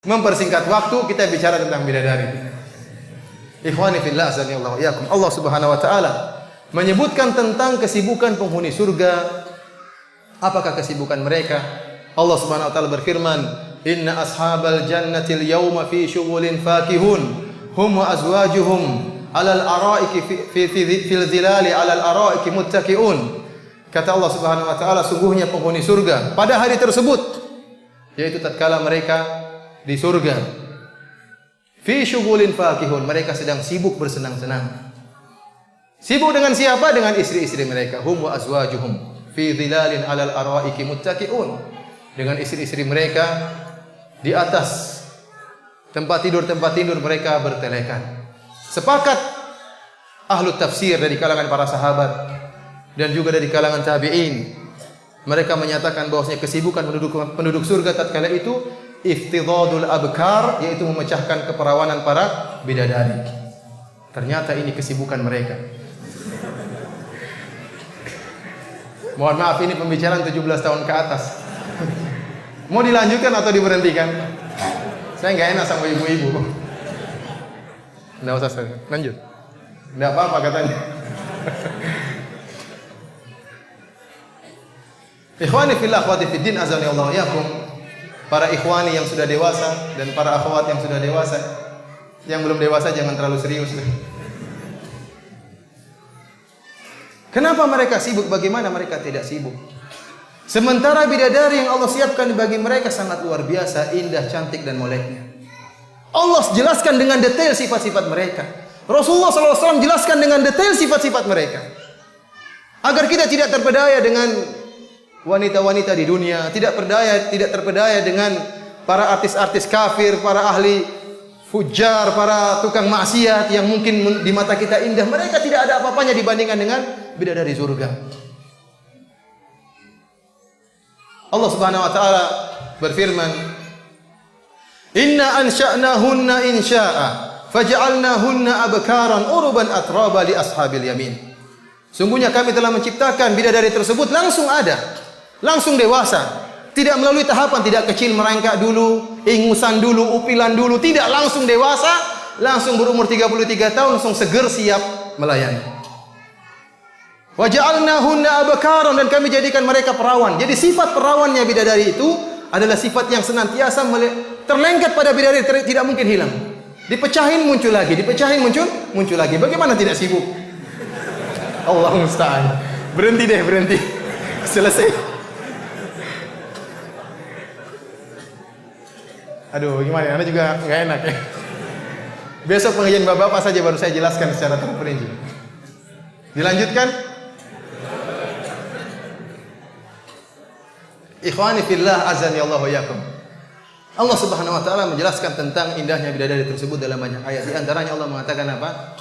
Mempersingkat waktu, kita bicara tentang bidadari. Ikhwani fillah, azanillahu iyyakum. Allah Subhanahu wa taala menyebutkan tentang kesibukan penghuni surga. Apakah kesibukan mereka? Allah Subhanahu wa taala berfirman, "Inna ashabal jannati al-yawma fi syughulin fakihun, hum wa azwajuhum 'alal araiki fil zilali 'alal araiki muttaqiun." Kata Allah Subhanahu wa taala, sungguhnya penghuni surga pada hari tersebut, yaitu tatkala mereka di surga, fi syughulin fakihun, mereka sedang sibuk bersenang-senang. Sibuk dengan siapa? Dengan istri-istri mereka. Hum wa azwajuhum fi dhilalin 'alal araiki muttaqiun. Dengan istri-istri mereka di atas tempat tidur mereka bertelekan. Sepakat ahlu tafsir dari kalangan para sahabat dan juga dari kalangan tabi'in, mereka menyatakan bahwasanya kesibukan penduduk surga tatkala itu iftidadul abkar, yaitu memecahkan keperawanan para bidadari. Ternyata ini kesibukan mereka. Mohon maaf, ini pembicaraan 17 tahun ke atas. Mau dilanjutkan atau diberhentikan? Saya nggak enak sama ibu-ibu. Nggak usah, saya lanjut. Nggak apa-apa katanya. Ikhwani fillah, akhwati fiddin, azani Allah yakum. Para ikhwani yang sudah dewasa dan para akhwat yang sudah dewasa, yang belum dewasa jangan terlalu serius. Kenapa mereka sibuk? Bagaimana mereka tidak sibuk? Sementara bidadari yang Allah siapkan bagi mereka sangat luar biasa, indah, cantik dan moleknya. Allah jelaskan dengan detail sifat-sifat mereka. Rasulullah SAW jelaskan dengan detail sifat-sifat mereka. Agar kita tidak terpedaya dengan wanita-wanita di dunia, tidak terpedaya dengan para artis-artis kafir, para ahli fujar, para tukang maksiat yang mungkin di mata kita indah. Mereka tidak ada apa-apanya dibandingkan dengan bidadari surga. Allah Subhanahu wa taala berfirman, "Inna ansha'nahunna insya'a, faj'alnahunna abkaran uruban atraba li ashabil yamin." Sungguhnya kami telah menciptakan bidadari tersebut langsung ada, langsung dewasa, tidak melalui tahapan, tidak kecil merangkak dulu, ingusan dulu, upilan dulu, tidak, langsung dewasa, langsung berumur 33 tahun, langsung seger siap melayani. Wa ja'alnahunna abkaran, dan kami jadikan mereka perawan. Jadi sifat perawannya bidadari itu adalah sifat yang senantiasa terlengket pada bidadari, tidak mungkin hilang. Dipecahin muncul lagi, dipecahin muncul lagi. Bagaimana tidak sibuk? Allah musta'an. Berhenti deh, berhenti. Selesai. Aduh, gimana? Anda juga nggak enak ya. Besok pengajian bapak-bapak saja baru saya jelaskan secara terperinci. Dilanjutkan. Ikhwani fillah, azani Allah wa yakum. Allah Subhanahu wa taala menjelaskan tentang indahnya bidadari tersebut dalam banyak ayat. Di antaranya Allah mengatakan apa?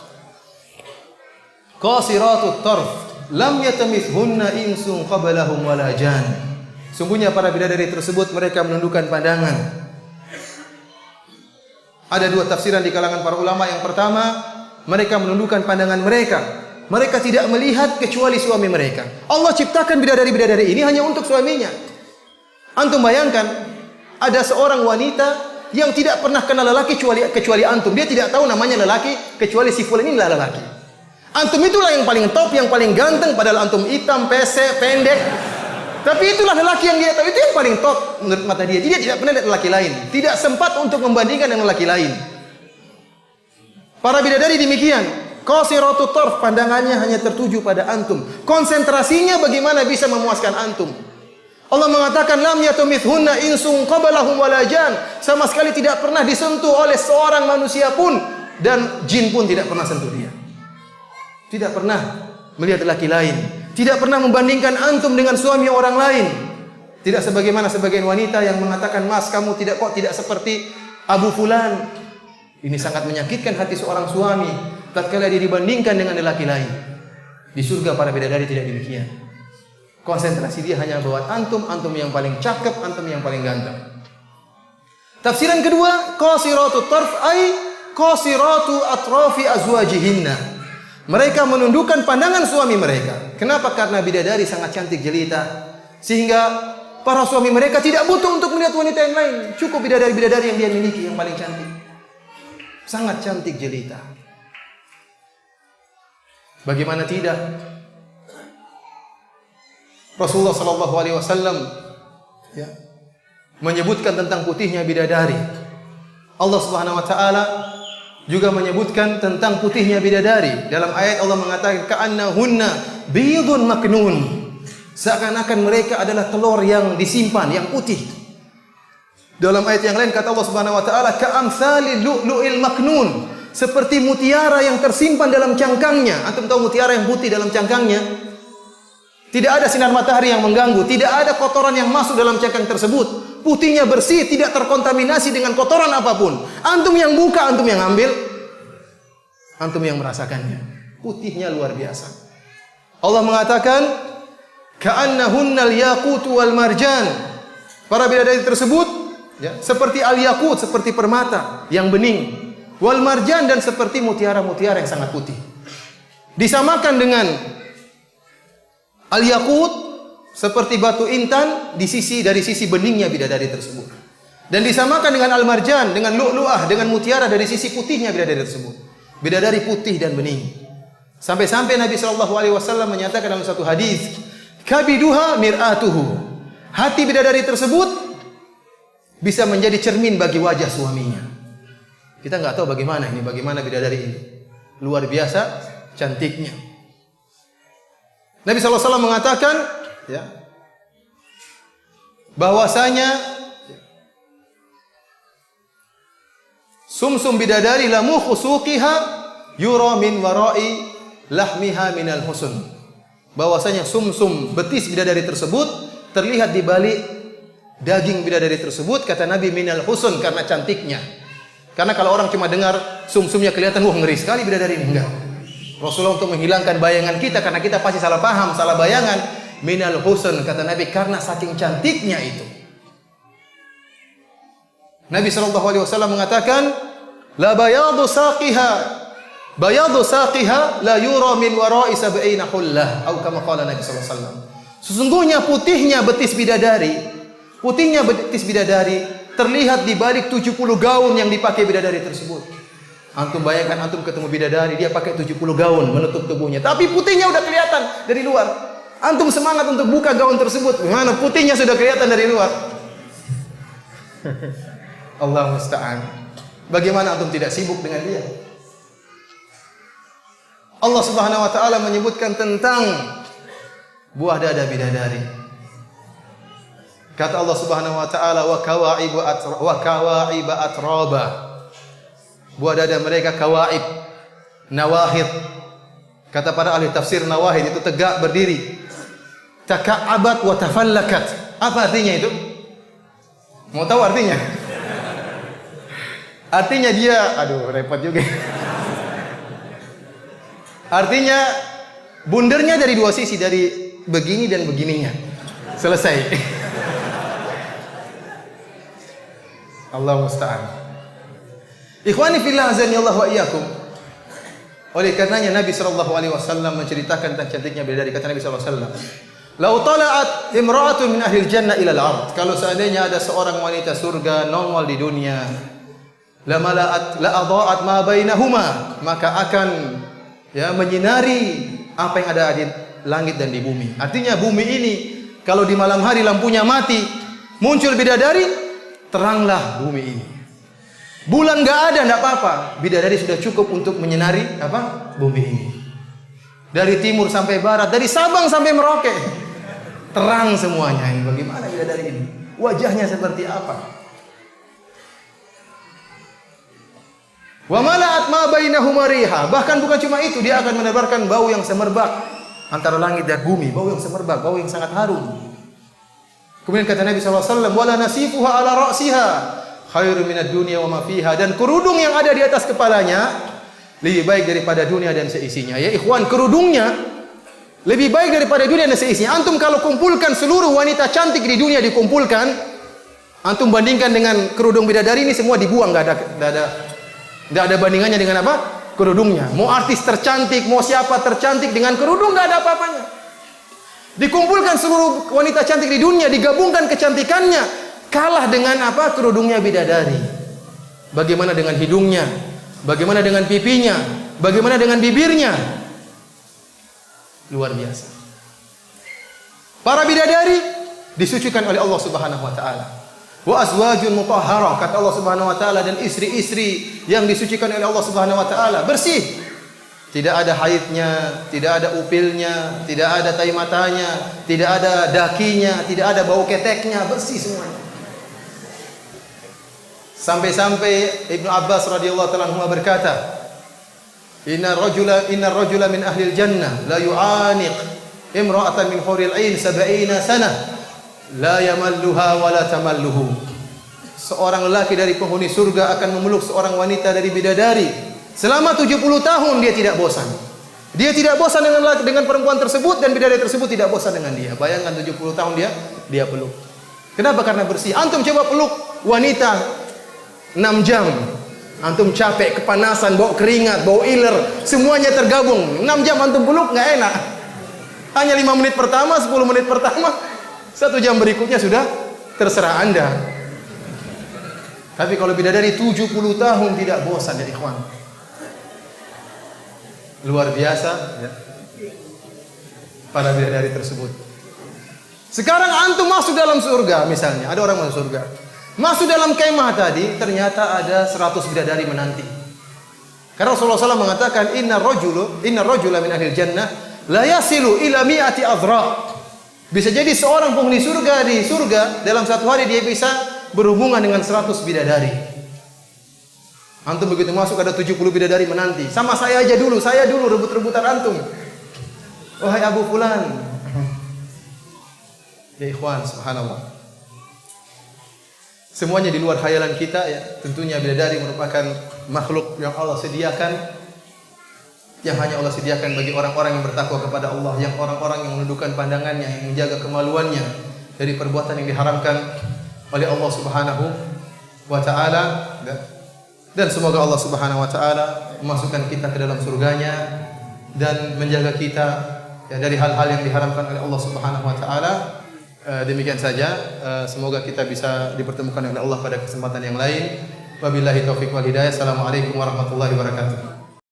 Qasiratut tarf, lam yatamithunna insun qablahum wala jan. Sungguhnya para bidadari tersebut mereka menundukkan pandangan. Ada dua tafsiran di kalangan para ulama. Yang pertama, mereka menundukkan pandangan mereka. Mereka tidak melihat kecuali suami mereka. Allah ciptakan bidadari-bidadari ini hanya untuk suaminya. Antum bayangkan, ada seorang wanita yang tidak pernah kenal lelaki kecuali antum. Dia tidak tahu namanya lelaki kecuali si fulan ini adalah lelaki. Antum itulah yang paling top, yang paling ganteng, padahal antum hitam, pesek, pendek. Tapi itulah lelaki yang dia tahu, itu yang paling top menurut mata dia. Dia tidak pernah lihat lelaki lain. Tidak sempat untuk membandingkan dengan lelaki lain. Para bidadari demikian. Qasiratut tarf, pandangannya hanya tertuju pada antum. Konsentrasinya bagaimana bisa memuaskan antum. Allah mengatakan lam yatumithunna insun qablahum wala jan. Sama sekali tidak pernah disentuh oleh seorang manusia pun, dan jin pun tidak pernah sentuh dia. Tidak pernah melihat laki lain. Tidak pernah membandingkan antum dengan suami orang lain. Tidak sebagaimana sebagian wanita yang mengatakan, "Mas, kamu tidak seperti Abu Fulan." Ini sangat menyakitkan hati seorang suami tatkala dia dibandingkan dengan lelaki lain. Di surga para bidadari tidak demikian. Konsentrasi dia hanya buat antum, antum yang paling cakep, antum yang paling ganteng. Tafsiran kedua, qasiratut tarf ay qasiratu atrafi azwajihinna. Mereka menundukkan pandangan suami mereka. Kenapa? Karena bidadari sangat cantik jelita, sehingga para suami mereka tidak butuh untuk melihat wanita yang lain. Cukup bidadari-bidadari yang dia miliki yang paling cantik. Sangat cantik jelita. Bagaimana tidak? Rasulullah sallallahu alaihi wasallam ya, menyebutkan tentang putihnya bidadari. Allah Subhanahu wa taala juga menyebutkan tentang putihnya bidadari. Dalam ayat Allah mengatakan ka'annahunna bidun maknun. Seakan-akan mereka adalah telur yang disimpan, yang putih. Dalam ayat yang lain kata Allah Subhanahu wa taala ka'amsalil lu'lu'il maknun, seperti mutiara yang tersimpan dalam cangkangnya. Antum tahu mutiara yang putih dalam cangkangnya? Tidak ada sinar matahari yang mengganggu, tidak ada kotoran yang masuk dalam cangkang tersebut. Putihnya bersih, tidak terkontaminasi dengan kotoran apapun. Antum yang buka, antum yang ambil, antum yang merasakannya. Putihnya luar biasa. Allah mengatakan ka'annahunnal yaqutu wal marjan. Para bidadari tersebut ya, seperti al-yaqut, seperti permata yang bening, wal marjan, dan seperti mutiara-mutiara yang sangat putih. Disamakan dengan al-yaqut seperti batu intan dari sisi beningnya bidadari tersebut. Dan disamakan dengan al-marjan, dengan lu'lu'ah, dengan mutiara dari sisi putihnya bidadari tersebut. Bidadari putih dan bening. Sampai-sampai Nabi SAW menyatakan dalam satu hadis, kabiduha mir'atuhu. Hati bidadari tersebut bisa menjadi cermin bagi wajah suaminya. Kita nggak tahu bagaimana bidadari ini. Luar biasa cantiknya. Nabi SAW mengatakan ya, bahwasanya sumsum bidadari lamu khusuqiha yura min wara'i lahmiha minal husn. Bahwasanya sumsum betis bidadari tersebut terlihat di balik daging bidadari tersebut, kata Nabi, minal husn, karena cantiknya. Karena kalau orang cuma dengar sumsumnya kelihatan, wah ngeri sekali bidadari ini, enggak. Rasulullah untuk menghilangkan bayangan kita, karena kita pasti salah paham, salah bayangan. Minal husn, kata Nabi, karena saking cantiknya itu. Nabi SAW mengatakan, la bayadu saqiha la yura min wara'i sab'ina hullah, atau kama qala Nabi SAW. Sesungguhnya putihnya betis bidadari terlihat di balik 70 gaun yang dipakai bidadari tersebut. Antum bayangkan, antum ketemu bidadari, dia pakai 70 gaun menutup tubuhnya, tapi putihnya udah kelihatan dari luar. Antum semangat untuk buka gaun tersebut, mana putihnya sudah kelihatan dari luar. Allah musta'an. Bagaimana antum tidak sibuk dengan dia? Allah Subhanahu wa taala menyebutkan tentang buah dada bidadari. Kata Allah Subhanahu wa taala wa kawa'iba atraba. Buah dada mereka kawaib, nawahid. Kata para ahli tafsir, nawahid itu tegak berdiri. Taka'abat wa tafallakat. Apa artinya itu? Mau tahu artinya? Artinya dia, aduh repot juga. Artinya bundernya dari dua sisi, dari begini dan begininya. Selesai. Allah musta'an. Ikhwani fillah azanillah wa iyyakum. Oleh karenanya Nabi SAW menceritakan tentang cantiknya bidadari. Kata Nabi SAW, "Lau tala'at imra'atun min ahli jannah ila al-ard." Kalau seandainya ada seorang wanita surga nongol di dunia, la adha'at ma bainahuma, maka akan menyinari apa yang ada di langit dan di bumi. Artinya bumi ini kalau di malam hari lampunya mati, muncul bidadari, teranglah bumi ini. Bulan enggak ada, enggak apa-apa. Bidadari sudah cukup untuk menyinari bumi ini. Dari timur sampai barat, dari Sabang sampai Merauke, terang semuanya. Ini bagaimana bidadari ini? Wajahnya seperti apa? Wa mala'at ma bainahuma riha. Bahkan bukan cuma itu, dia akan menebarkan bau yang semerbak antara langit dan bumi, bau yang semerbak, bau yang sangat harum. Kemudian kata Nabi SAW, wala nasifuha ala ra'siha khairu minad dunya wa ma fiha. Dan kerudung yang ada di atas kepalanya lebih baik daripada dunia dan seisinya. Ya ikhwan, kerudungnya lebih baik daripada dunia dan seisinya. Antum kalau kumpulkan seluruh wanita cantik di dunia, dikumpulkan, antum bandingkan dengan kerudung bidadari ini, semua dibuang, enggak ada bandingannya dengan apa? Kerudungnya. Mau artis tercantik, mau siapa tercantik, dengan kerudung enggak ada apa-apanya. Dikumpulkan seluruh wanita cantik di dunia, digabungkan kecantikannya, kalah dengan apa? Kerudungnya bidadari. Bagaimana dengan hidungnya? Bagaimana dengan pipinya? Bagaimana dengan bibirnya? Luar biasa. Para bidadari disucikan oleh Allah Subhanahu wa taala. Wa azwajun mutahharah, kata Allah Subhanahu wa taala, dan istri-istri yang disucikan oleh Allah Subhanahu wa taala bersih. Tidak ada haidnya, tidak ada upilnya, tidak ada tai matanya, tidak ada dakinya, tidak ada bau keteknya, bersih semuanya. Sampai-sampai Ibnu Abbas radhiyallahu ta'ala anhu berkata, Inna rajula min ahli jannah la yu'aniq imra'atan min huril 'ain 70 sanah la yamalluha wa la tamalluhu. Seorang lelaki dari penghuni surga akan memeluk seorang wanita dari bidadari selama 70 tahun, dia tidak bosan. Dia tidak bosan dengan perempuan tersebut, dan bidadari tersebut tidak bosan dengan dia. Bayangkan 70 tahun dia peluk. Kenapa? Karena bersih. Antum coba peluk wanita 6 jam. Antum capek, kepanasan, bau keringat, bau iler, semuanya tergabung. 6 jam antum peluk nggak enak. Hanya 5 menit pertama, 10 menit pertama, 1 jam berikutnya sudah terserah Anda. Tapi kalau bidadari 70 tahun tidak bosan ya ikhwan. Luar biasa ya, para bidadari tersebut. Sekarang antum masuk dalam surga, misalnya ada orang masuk surga, masuk dalam kemah tadi, ternyata ada 100 bidadari menanti. Karena Rasulullah SAW mengatakan, inna rajula min ahli jannah la yasilu ila mi'ati adra. Bisa jadi seorang penghuni surga di surga dalam satu hari dia bisa berhubungan dengan 100 bidadari. Antum begitu masuk ada 70 bidadari menanti. Sama saya aja dulu, saya dulu rebut-rebutan antum. Wahai Abu Fulan. Ya ikhwan, subhanallah. Semuanya di luar khayalan kita ya. Tentunya bidadari merupakan makhluk yang Allah sediakan, yang hanya Allah sediakan bagi orang-orang yang bertakwa kepada Allah, yang orang-orang yang menundukkan pandangannya, yang menjaga kemaluannya dari perbuatan yang diharamkan oleh Allah Subhanahu wa taala. Dan semoga Allah Subhanahu wa taala memasukkan kita ke dalam surganya dan menjaga kita ya, dari hal-hal yang diharamkan oleh Allah Subhanahu wa taala. Demikian saja, semoga kita bisa dipertemukan oleh Allah pada kesempatan yang lain. Wabillahi taufik wal hidayah. Assalamualaikum warahmatullahi wabarakatuh.